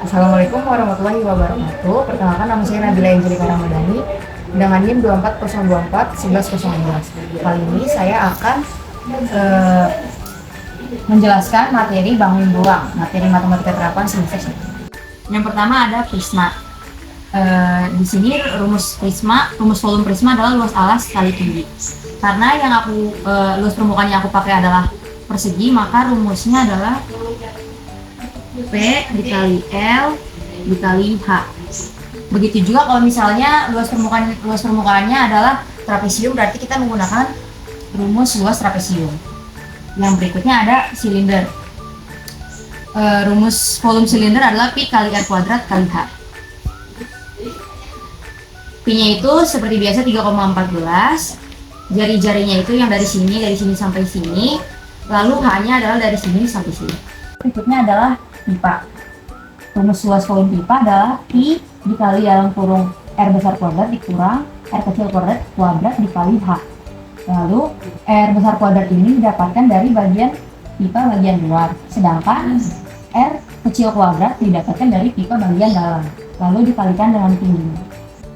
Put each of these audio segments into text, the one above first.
Assalamualaikum warahmatullahi wabarakatuh. Perkenalkan, nama saya Nabila Angelika Ramadhani dengan NIM 24024 1111. Kali ini saya akan menjelaskan materi bangun ruang, materi matematika terapan semester 1. Yang pertama ada prisma. Di sini rumus volume prisma adalah luas alas kali tinggi. Karena yang luas permukaan yang aku pakai adalah persegi, maka rumusnya adalah P dikali L dikali H. Begitu juga kalau misalnya luas permukaannya adalah trapesium, berarti kita menggunakan rumus luas trapesium. Yang berikutnya ada silinder. Rumus volume silinder adalah Pi kali R kuadrat kali H. Pi-nya itu seperti biasa 3,14. Jari-jarinya itu yang dari sini sampai sini. Lalu H-nya adalah dari sini sampai sini. Berikutnya adalah pipa. Rumus luas volume pipa adalah Pi dikali dalam kurung R besar kuadrat dikurang R kecil kuadrat dikali H. Lalu R besar kuadrat ini didapatkan dari bagian pipa bagian luar, sedangkan R kecil kuadrat didapatkan dari pipa bagian dalam. Lalu dikalikan dengan tingginya.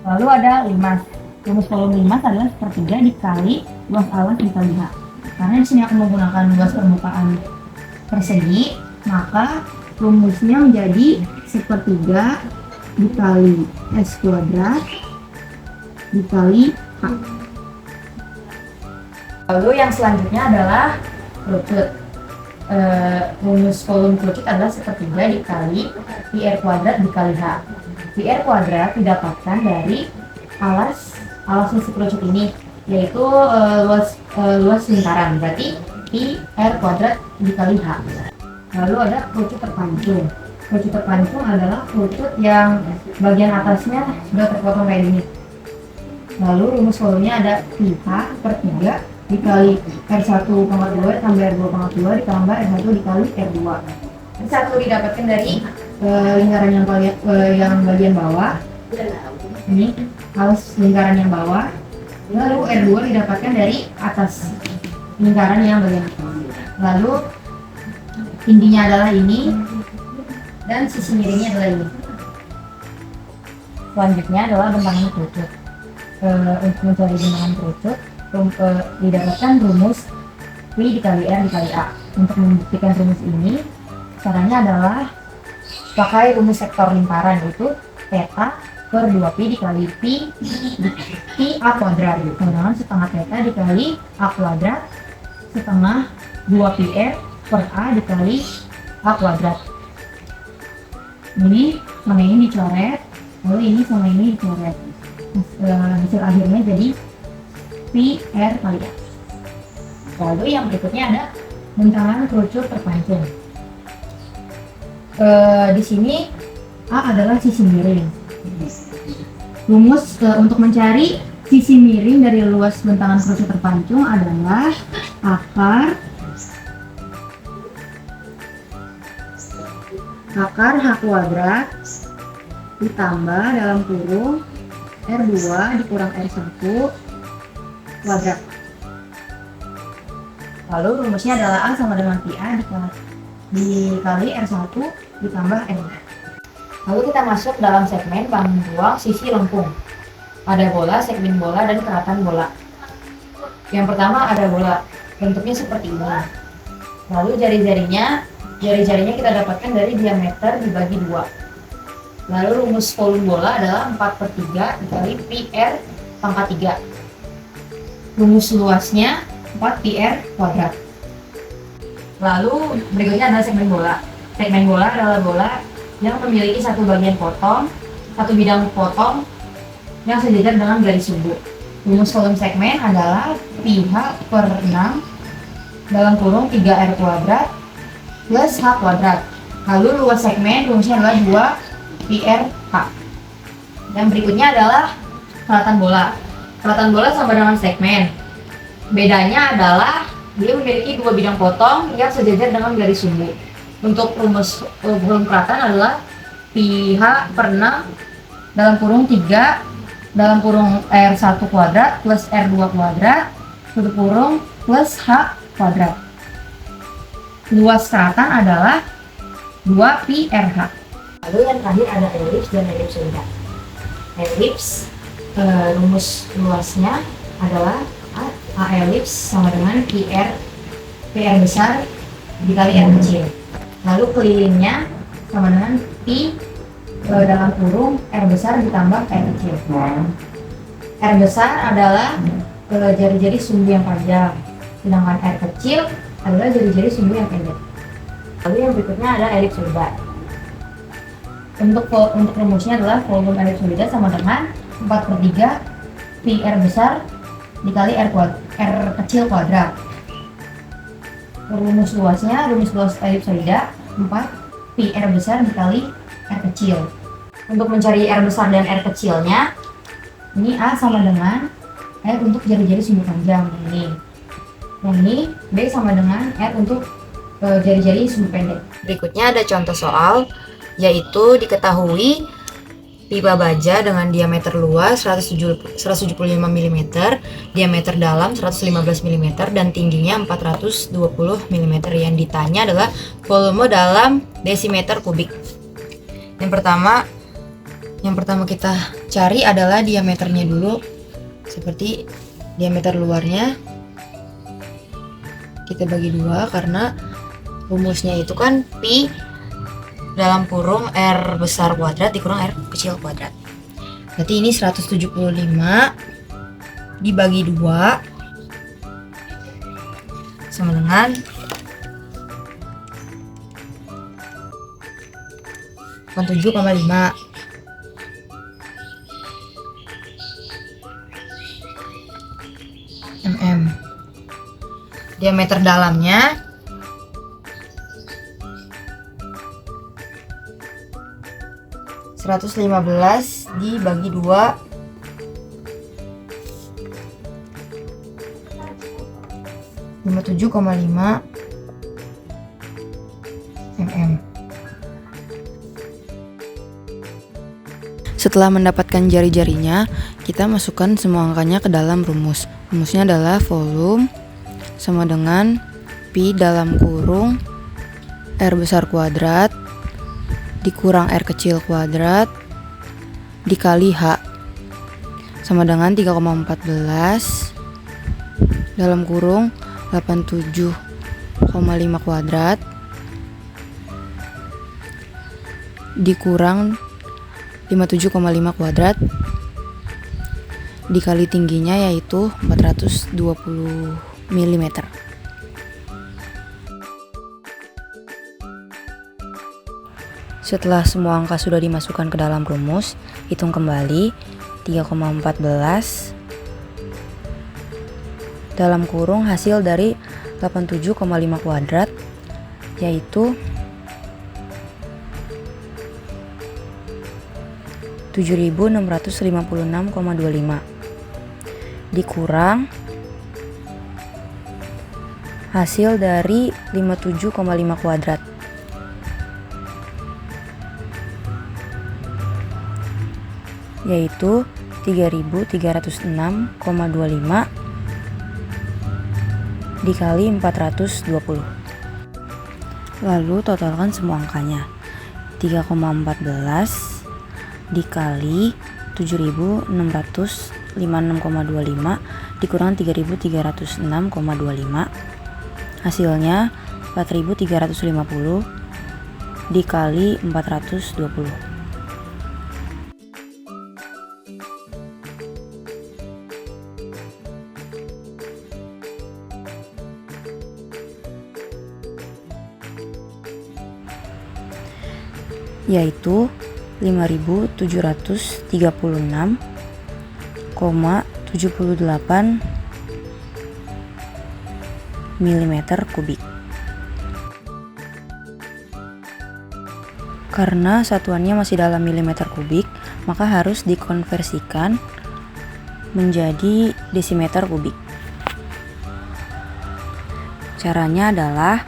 Lalu ada limas. Rumus volume limas adalah sepertiga dikali luas alas dikali H. Karena di sini aku menggunakan luas permukaan persegi, maka rumusnya menjadi sepertiga dikali S kuadrat dikali H. Lalu yang selanjutnya adalah kerucut. Rumus volume kerucut adalah sepertiga dikali Pi R kuadrat dikali H. Pi R kuadrat didapatkan dari alas si kerucut ini, yaitu luas lingkaran, berarti Pi R kuadrat dikali H. Lalu ada kerucut terpancung. Kerucut terpancung adalah kerucut yang bagian atasnya sudah terpotong kayak gini. Lalu rumus volumenya ada Pi H per 3 dikali R1,2 ditambah R2,2 ditambah R1 dikali R2. R1 didapatkan dari lingkaran yang bagian bawah. Ini alas lingkaran yang bawah. Lalu R2 didapatkan dari atas lingkaran yang bagian atas. Lalu intinya adalah ini dan sisi miringnya adalah ini. Selanjutnya adalah bentangan kerucut. Untuk mencari bentangan kerucut didapatkan rumus Pi dikali R dikali A. Untuk membuktikan rumus ini, caranya adalah pakai rumus sektor lingkaran, yaitu theta per 2pi dikali pi A kuadrat. Kemudian setengah theta dikali A kuadrat setengah 2pi R per A dikali A kuadrat. Ini sama ini dicoret, lalu ini sama ini dicoret. Hasil akhirnya jadi Pi R kali A. Lalu yang berikutnya ada bentangan kerucut terpancung. Di sini A adalah sisi miring. Rumus untuk mencari sisi miring dari luas bentangan kerucut terpancung adalah akar H kuadrat ditambah dalam kurung R2 dikurang R1 kuadrat. Lalu rumusnya adalah A sama dengan Pi A dikali R1 ditambah R2. Lalu kita masuk dalam segmen bangun ruang sisi lengkung. Ada bola, segmen bola, dan keratan bola. Yang pertama ada bola, bentuknya seperti ini. Lalu jari-jarinya kita dapatkan dari diameter dibagi 2. Lalu rumus volume bola adalah 4/3 dikali Pi R pangkat 3. Rumus luasnya 4pi R kuadrat. Lalu berikutnya adalah segmen bola. Segmen bola adalah bola yang memiliki satu bidang potong yang sejajar dengan garis sumbu. Rumus volume segmen adalah Pi H per 6 dalam kurung 3R kuadrat plus H kuadrat. Lalu luas segmen rumusnya adalah 2pi R H. Dan berikutnya adalah keratan bola. Keratan bola sama dengan segmen. Bedanya adalah dia memiliki dua bidang potong yang sejajar dengan garis sumbu. Untuk rumus volume keratan adalah Pi H per 6 dalam kurung 3 dalam kurung R1 kuadrat plus R2 kuadrat tutup kurung plus H kuadrat. Luas keratan adalah 2pi RH. Lalu yang terakhir ada elips dan elipsoida. Elips, rumus luasnya adalah A elips sama dengan PR besar dikali R kecil. Lalu kelilingnya sama dengan Pi dalam kurung R besar ditambah R kecil. R besar adalah jari-jari sumbu yang panjang, sedangkan R kecil adalah jari-jari sumbu yang pendek. Lalu yang berikutnya ada elipsoida. Untuk rumusnya adalah volume elipsoida sama dengan 4/3 Pi R besar dikali R kecil kuadrat. Rumus luas elipsoida 4 Pi R besar dikali R kecil. Untuk mencari R besar dan R kecilnya, ini A sama dengan R untuk jari-jari sumbu panjang ini. Yang ini B sama dengan R untuk jari-jari sumbu pendek. Berikutnya ada contoh soal, yaitu diketahui pipa baja dengan diameter luas 175 mm, diameter dalam 115 mm, dan tingginya 420 mm. Yang ditanya adalah volume dalam desimeter kubik. Yang pertama kita cari adalah diameternya dulu. Seperti diameter luarnya kita bagi 2 karena rumusnya itu kan Pi dalam kurung R besar kuadrat dikurung R kecil kuadrat. Berarti ini 175 dibagi 2 sama dengan 7,5 mm. Diameter dalamnya 115 dibagi 2 57,5 mm. Setelah mendapatkan jari-jarinya, kita masukkan semua angkanya ke dalam rumus. Rumusnya adalah volume sama dengan Pi dalam kurung R besar kuadrat dikurang R kecil kuadrat dikali H sama dengan 3,14 dalam kurung 87,5 kuadrat dikurang 57,5 kuadrat dikali tingginya yaitu 420 mm. Setelah semua angka sudah dimasukkan ke dalam rumus, hitung kembali 3,14 dalam kurung hasil dari 87,5 kuadrat yaitu 7.656,25 dikurang hasil dari 57,5 kuadrat yaitu 3.306,25 dikali 420. Lalu totalkan semua angkanya. 3,14 dikali 7.656,25 dikurang 3.306,25 hasilnya 4.350 dikali 420. Yaitu 5.736,78 mm kubik. Karena satuannya masih dalam milimeter kubik, maka harus dikonversikan menjadi desimeter kubik. Caranya adalah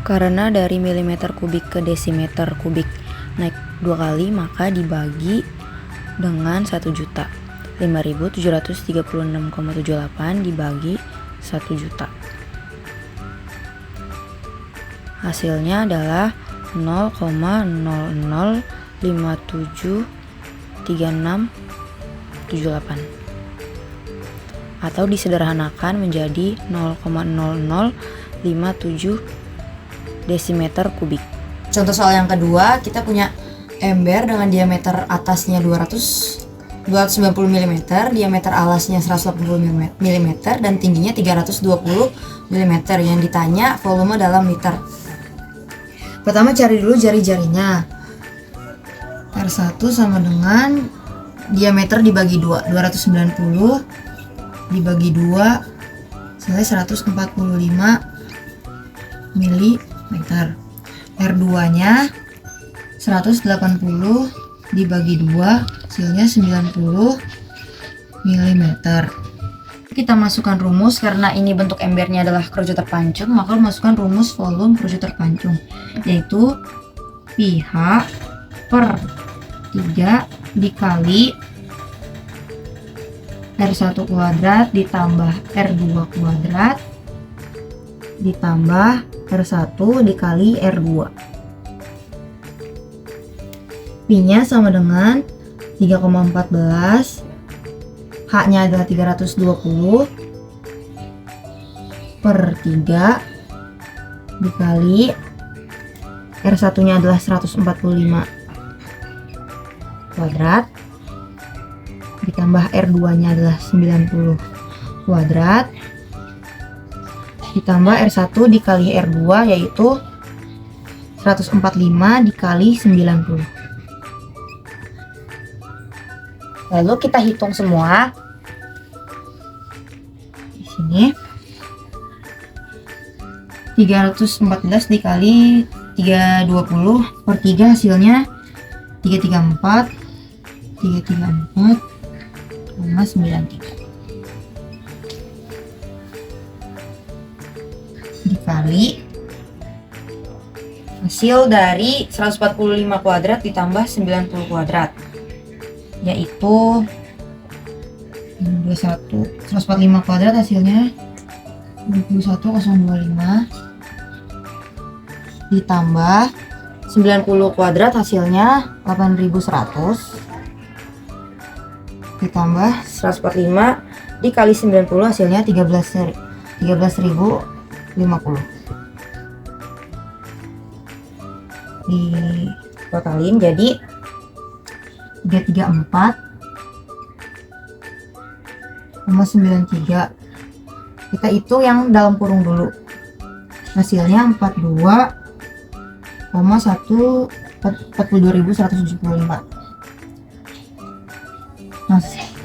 karena dari milimeter kubik ke desimeter kubik naik 2 kali, maka dibagi dengan 1 juta. 5.736,78 dibagi 1 juta. Hasilnya adalah 0,00573678 atau disederhanakan menjadi 0,0057 desimeter kubik. Contoh soal yang kedua, kita punya ember dengan diameter atasnya 90 mm, diameter alasnya 180 mm, dan tingginya 320 mm. Yang ditanya volume dalam liter. Pertama cari dulu jari-jarinya. R1 sama dengan diameter dibagi 2, 290 dibagi 2 selesai 145 mm. R2 nya 180 dibagi 2 hasilnya 90 mm. Kita masukkan rumus. Karena ini bentuk embernya adalah kerucut terpancung, maka masukkan rumus volume kerucut terpancung, yaitu pH per 3 dikali R1 kuadrat ditambah R2 kuadrat ditambah R1 dikali R2. Pi-nya sama dengan 3,14, H-nya adalah 320 per 3 dikali R1-nya adalah 145 kuadrat ditambah R2-nya adalah 90 kuadrat ditambah R1 dikali R2 yaitu 145 dikali 90. Lalu kita hitung semua. Di sini 314 dikali 320 per 3 hasilnya 334 dikali hasil dari 145 kuadrat ditambah 90 kuadrat yaitu 145 kuadrat hasilnya 21025 ditambah 90 kuadrat hasilnya 8100 ditambah 145 dikali 90 hasilnya 13.050 ditotalin jadi 334,93. Kita hitung yang dalam kurung dulu, hasilnya 42,175.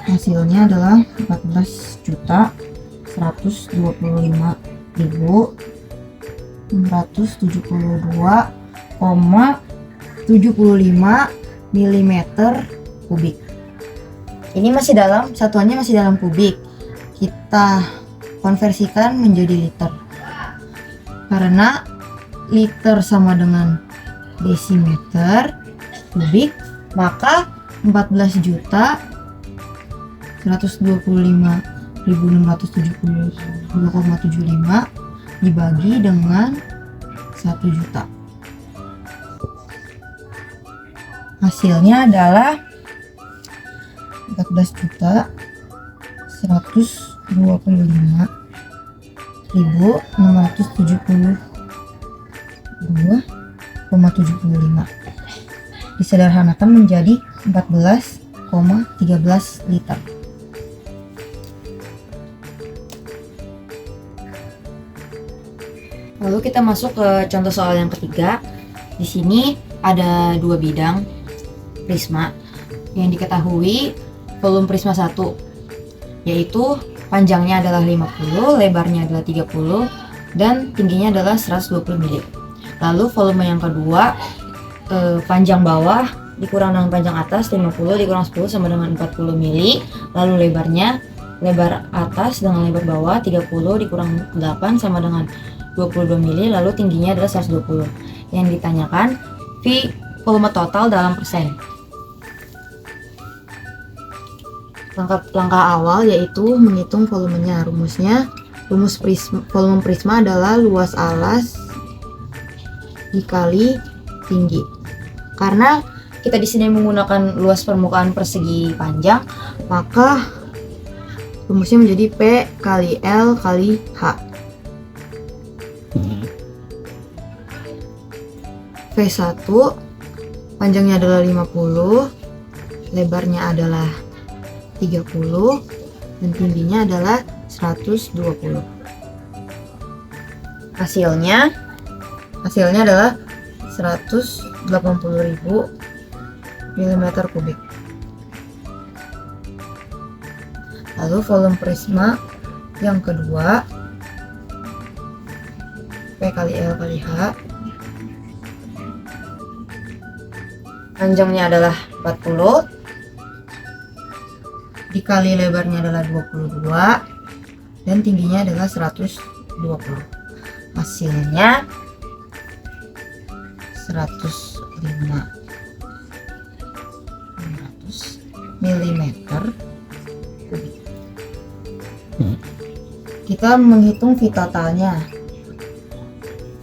Hasilnya adalah 14.125.672,75 mm kubik. Ini masih dalam, satuannya masih dalam kubik. Kita konversikan menjadi liter. Karena liter sama dengan desimeter kubik, maka 14.125.672,75 dibagi dengan 1 juta. Hasilnya adalah 14.125.672,75 disederhanakan menjadi 14,13 liter. Lalu kita masuk ke contoh soal yang ketiga. Di sini ada 2 bidang prisma yang diketahui volume prisma 1, yaitu panjangnya adalah 50, lebarnya adalah 30, dan tingginya adalah 120 mili. Lalu volume yang kedua, panjang bawah dikurang dengan panjang atas 50 dikurang 10 sama dengan 40 mili. Lalu lebar atas dengan lebar bawah 30 dikurang 8 sama dengan 22 mili. Lalu tingginya adalah 120. Yang ditanyakan V volume total dalam persen. Langkah awal yaitu menghitung volumenya. Rumus volume prisma adalah luas alas dikali tinggi. Karena kita di sini menggunakan luas permukaan persegi panjang, maka rumusnya menjadi P kali L kali H. V1 panjangnya adalah 50, lebarnya adalah 30, dan tingginya adalah 120. Hasilnya adalah 180.000 mm3. Lalu volume prisma yang kedua, P kali L kali H, panjangnya adalah 40, dikali lebarnya adalah 22, dan tingginya adalah 120. Hasilnya 105 mm kubik. Kita menghitung V totalnya.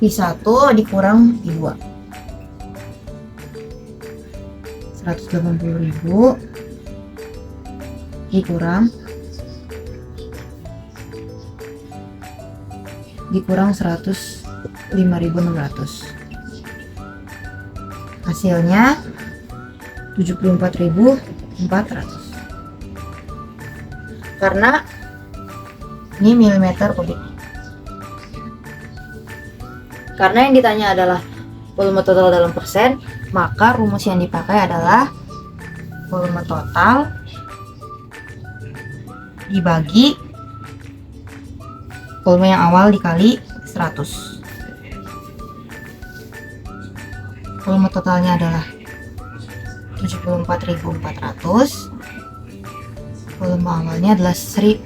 V1 dikurang V2. 180.000 dikurang 105.600. Hasilnya 74.400. Karena ini milimeter kubik. Karena yang ditanya adalah volume total dalam persen, maka rumus yang dipakai adalah volume total dibagi volume yang awal dikali 100. Volume totalnya adalah 74.400. Volume awalnya adalah 180.000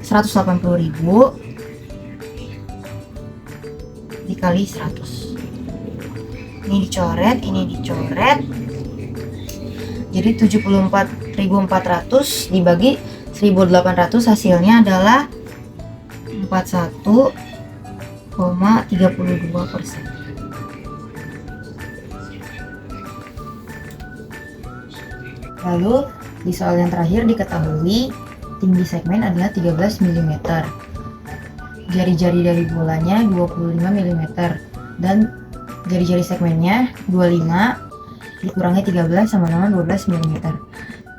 dikali 100. Ini dicoret, ini dicoret. Jadi 74.400 dibagi 1.800, hasilnya adalah 41,32%. Lalu di soal yang terakhir diketahui tinggi segmen adalah 13 mm. Jari-jari dari bolanya 25 mm dan jari-jari segmennya 25 dikurangi 13 sama dengan 12 mm.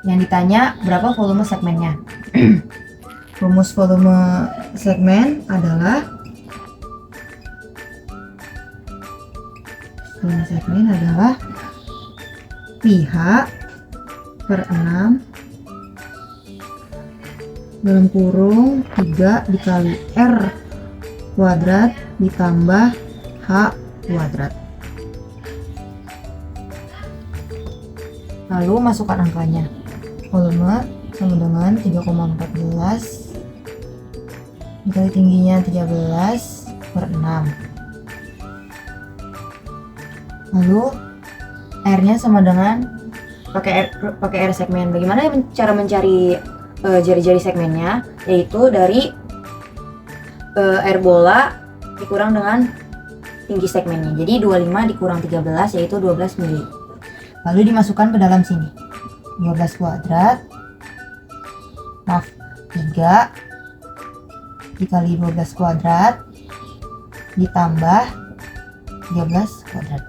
Yang ditanya berapa volume segmennya. Rumus volume segmen adalah PH per 6 dalam kurung 3 dikali R kuadrat ditambah H kuadrat. Lalu masukkan angkanya. Volume sama dengan 3,14 dikali tingginya 13 per 6. Lalu R-nya sama dengan pakai R segmen. Bagaimana cara mencari jari-jari segmennya? Yaitu dari R bola dikurang dengan tinggi segmennya. Jadi 25 dikurang 13 yaitu 12 mili. Lalu dimasukkan ke dalam sini. 12 kuadrat 3 dikali 12 kuadrat ditambah 13 kuadrat.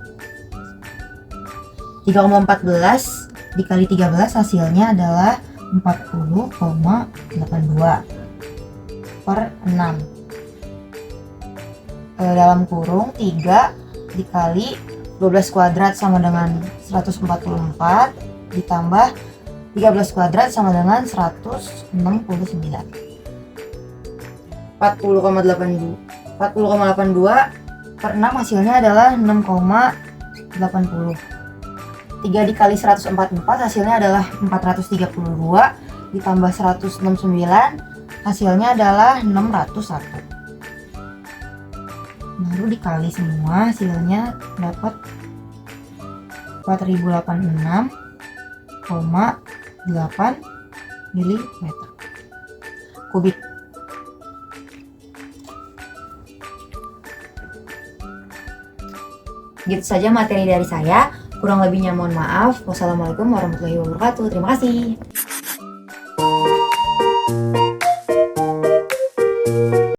3,14 dikali 13 hasilnya adalah 40,82 per 6. Dalam kurung 3 dikali 12 kuadrat sama dengan 144 ditambah 13 kuadrat sama dengan 169. 40,82 per 6 hasilnya adalah 6,80. 3 dikali 144 hasilnya adalah 432 ditambah 169 hasilnya adalah 601. Baru dikali semua hasilnya dapat 4086,8 mm kubik. Gitu saja materi dari saya. Kurang lebihnya mohon maaf. Wassalamualaikum warahmatullahi wabarakatuh. Terima kasih.